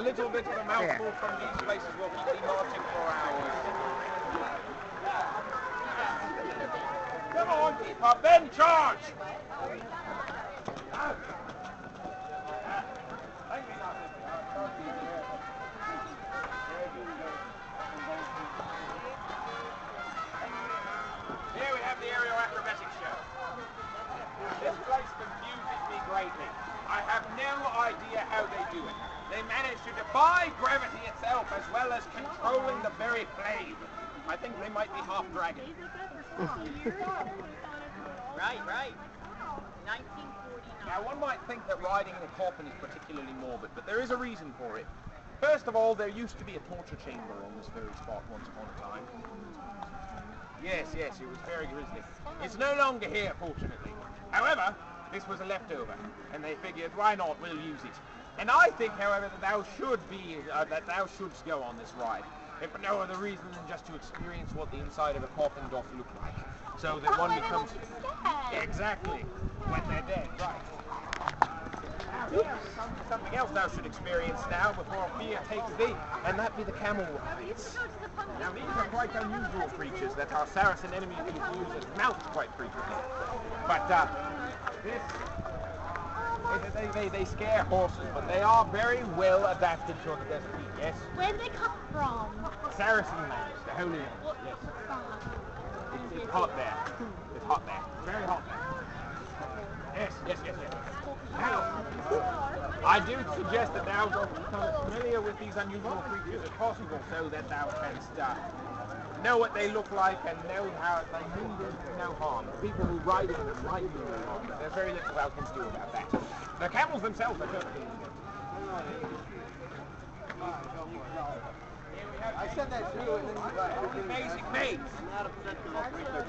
A little bit of a mouthful from these places will keep me marching for hours. Come on, keep up, then charge! Here we have the aerial acrobatics show. This place confuses me greatly. I have no idea how they do it. They manage to defy gravity itself as well as controlling the very flame. I think they might be half dragon. Right. 1949. Now one might think that riding in a coffin is particularly morbid, but there is a reason for it. First of all, there used to be a torture chamber on this very spot once upon a time. Yes, it was very grisly. It's no longer here, fortunately. However, this was a leftover, and they figured, why not, we'll use it. And I think, however, that thou shouldst go on this ride, if for no other reason than just to experience what the inside of a coffin doth look like. So that one becomes... Exactly, when they're dead, right. Now, something else thou should experience now before fear takes thee, and that be the camel rides. Now these are quite unusual creatures that our Saracen enemies use as mounts quite frequently. But they scare horses, but they are very well adapted to the desert heat, yes? Where do they come from? Saracen lands, the Holy Land, yes. It's hot there. It's hot there. Very hot there. Yes. Now, I do suggest that thou dost become as familiar with these unusual creatures as possible, so that thou canst know what they look like and know how they mean them no harm. The people who ride in them might do no harm, but there's very little thou canst do about that. The camels themselves are perfectly good. I said that too, and then you amazing maze.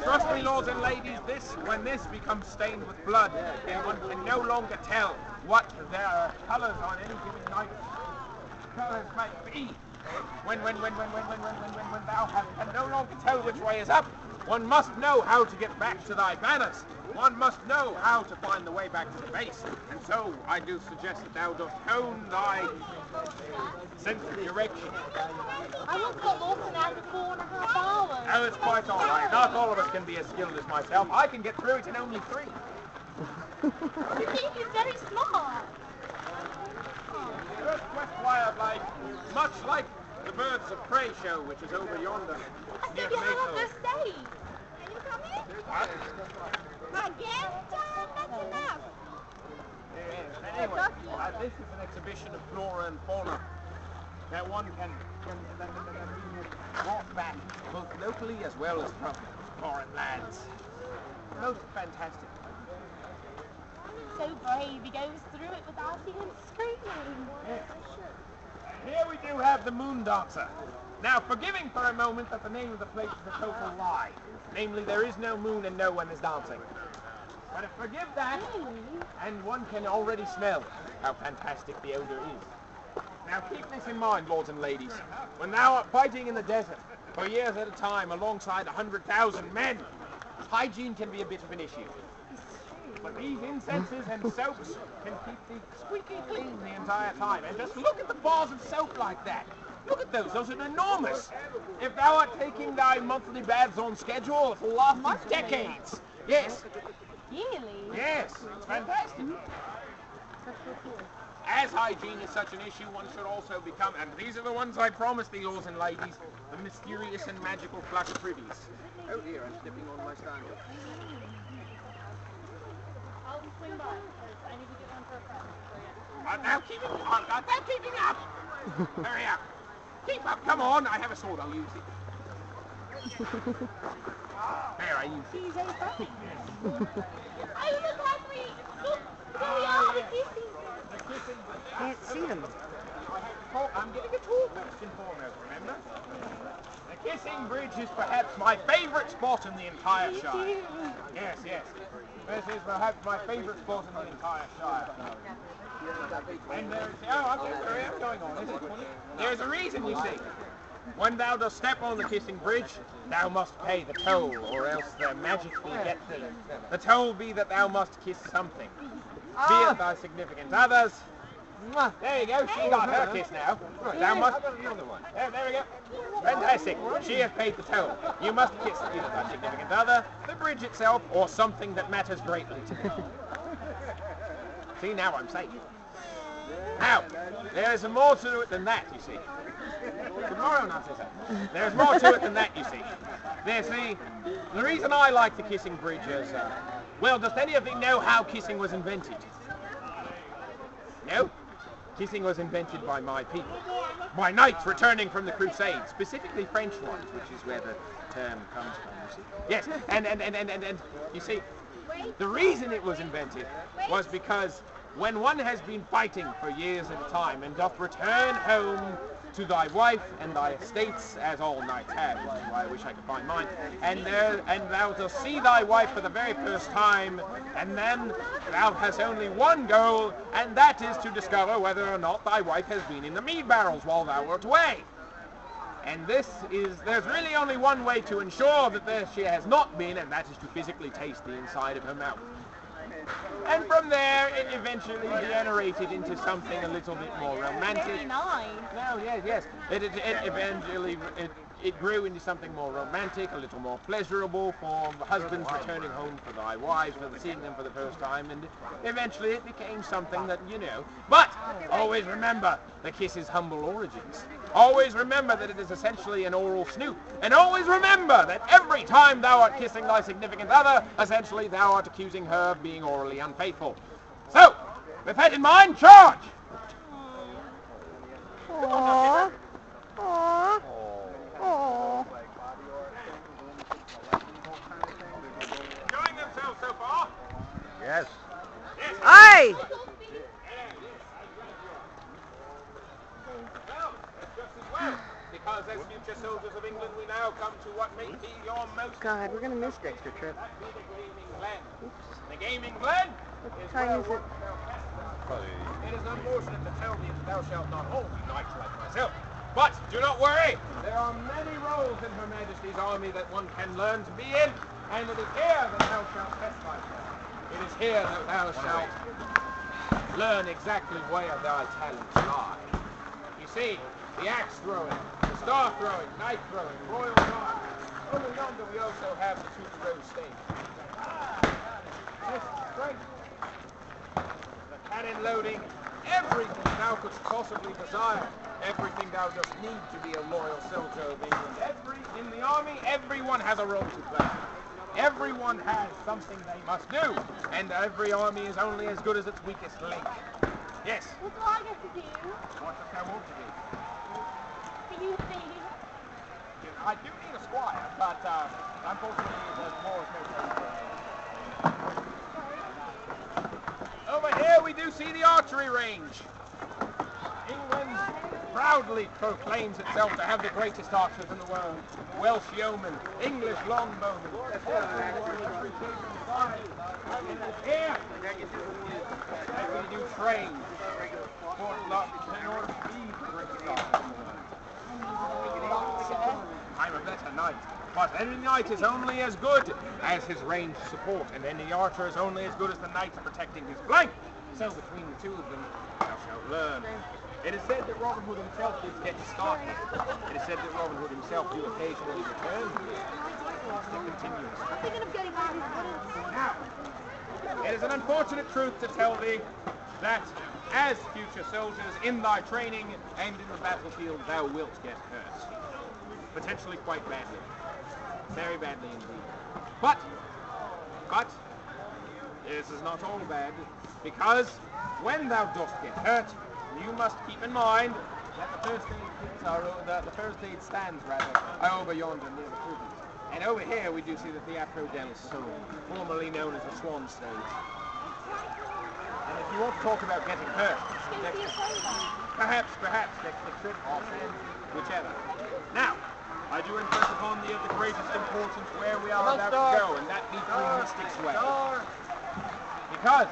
Trust me, lords and ladies, when this becomes stained with blood, then one can no longer tell what their colours on any given night colours might be. When thou can no longer tell which way is up, one must know how to get back to thy banners. One must know how to find the way back to the base. And so, I do suggest that thou dost hone thy sense of direction. I once got lost in there for 4.5 hours. Oh, it's quite all right. Not all of us can be as skilled as myself. I can get through it in only 3. You think he's very smart? First quest wildlife, much like the birds of prey show, which is over yonder. I said you have to stay. Can you come in? What? Again? That's enough. Yes. Anyway, this is an exhibition of flora and fauna that one can walk back both locally as well as from foreign lands. Most fantastic. So brave, he goes through it without even screaming. Yes. And here we do have the Moon Dancer. Now, forgiving for a moment that the name of the place is a total lie. Namely, there is no moon and no one is dancing. But forgive that, and one can already smell how fantastic the odor is. Now, keep this in mind, lords and ladies. When thou art fighting in the desert for years at a time alongside 100,000 men, hygiene can be a bit of an issue. But these incenses and soaps can keep thee squeaky clean the entire time. And just look at the bars of soap like that. Look at those. Those are enormous. If thou art taking thy monthly baths on schedule, it will last thee decades. Yes. Really? Yes. It's fantastic. As hygiene is such an issue, one should also become, and these are the ones I promised thee, lords and ladies, the mysterious and magical flush privies. Oh dear, I'm stepping on my sandal. I'll swing by. I need to get one for a friend. Art thou keeping up? Hurry up. Keep up, come on. I have a sword, I'll use it. There, I use it. He's a funny. Oh, look, Henry! Look, there we are, the kissing. Can't see them. I'm getting a tour first and foremost, remember? The Kissing Bridge is perhaps my favourite spot in the entire Shire. Yes. This is perhaps my favourite spot in the entire Shire. And there is... Oh, okay, I'm going on, is it? There's a reason, you see. When thou dost step on the Kissing Bridge, thou must pay the toll, or else the magic will get thee. The toll be that thou must kiss something. Be it thy significant others, There you go. She got her kiss now. Now must. Another one. There we go. Fantastic. She has paid the toll. You must kiss either thy significant other, the bridge itself, or something that matters greatly to me. See, now I'm safe. Now, there's more to it than that, you see. Tomorrow, Narcissa. There's more to it than that, you see. There, see, the reason I like the kissing bridge is, well, does any of you know how kissing was invented? No? Kissing was invented by my people. By knights returning from the Crusades, specifically French ones, which is where the term comes from, you see. Yes, and you see, the reason it was invented was because when one has been fighting for years at a time and doth return home to thy wife and thy estates, as all knights have, which is why I wish I could find mine, and thou dost see thy wife for the very first time, and then thou hast only one goal, and that is to discover whether or not thy wife has been in the mead barrels while thou wert away. And there's really only one way to ensure that she has not been, and that is to physically taste the inside of her mouth. And from there, it eventually degenerated into something a little bit more romantic. Very nice. No, yes. It grew into something more romantic, a little more pleasurable for husbands returning home for thy wives, for seeing them for the first time, and eventually it became something that, you know. But always remember the kiss's humble origins. Always remember that it is essentially an oral snoop. And always remember that every time thou art kissing thy significant other, essentially thou art accusing her of being orally unfaithful. So, with that in mind, charge! Aww. Aww. Aww. Enjoying themselves so far? Yes. Aye. Well, just as well, because as future soldiers of England, we now come to what may be your most... God, we're gonna miss the extra trip. That be the gaming glen. The gaming glen is time where is it? one shall pass. It is unfortunate to tell thee that thou shalt not all be knights like myself. But do not worry, there are many roles in Her Majesty's army that one can learn to be in, and it is here that thou shalt test thyself. It is here that thou shalt learn exactly where thy talents lie. You see, the axe throwing, the star throwing, knife throwing, royal guard. Over yonder we also have the two-row stage. This strength, the cannon loading, everything thou couldst possibly desire. Everything thou dost need to be a loyal soldier of England. In the army, everyone has a role to play. Everyone has something they must do. And every army is only as good as its weakest link. Yes. What do I get to do? What dost thou want to do? Can you see? I do need a squire, but unfortunately the war is no place. Over here we do see the archery range. England proudly proclaims itself to have the greatest archers in the world. Welsh yeomen, English longbowmen. Here, we do train for in order to be the greatest archers in the world. I'm a better knight, but any knight is only as good as his ranged support, and any archer is only as good as the knight protecting his flank. So between the two of them, thou shalt learn. It is said that Robin Hood himself did get started. It is said that Robin Hood himself do occasionally return. It continues. Now, it is an unfortunate truth to tell thee that as future soldiers in thy training and in the battlefield, thou wilt get hurt. Potentially quite badly. Very badly indeed. But, this is not all bad, because when thou dost get hurt, you must keep in mind that the first aid stands are over yonder near the prison. And over here we do see the Theatro del Sol, formerly known as the Swan Stage. And if you want to talk about getting hurt, perhaps next to trip or sand, whichever. Now, I do impress upon thee of the greatest importance where we are about to go, and that be through Mystic's Way. Because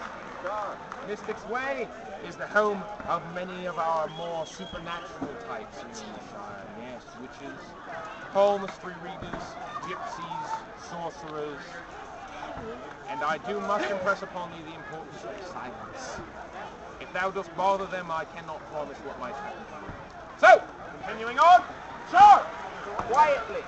Mystic's Way is the home of many of our more supernatural types in the Shire. Yes, witches, palmistry readers, gypsies, sorcerers. And I do must impress upon you the importance of silence. If thou dost bother them, I cannot promise what might happen. So, continuing on. Sure! Quietly.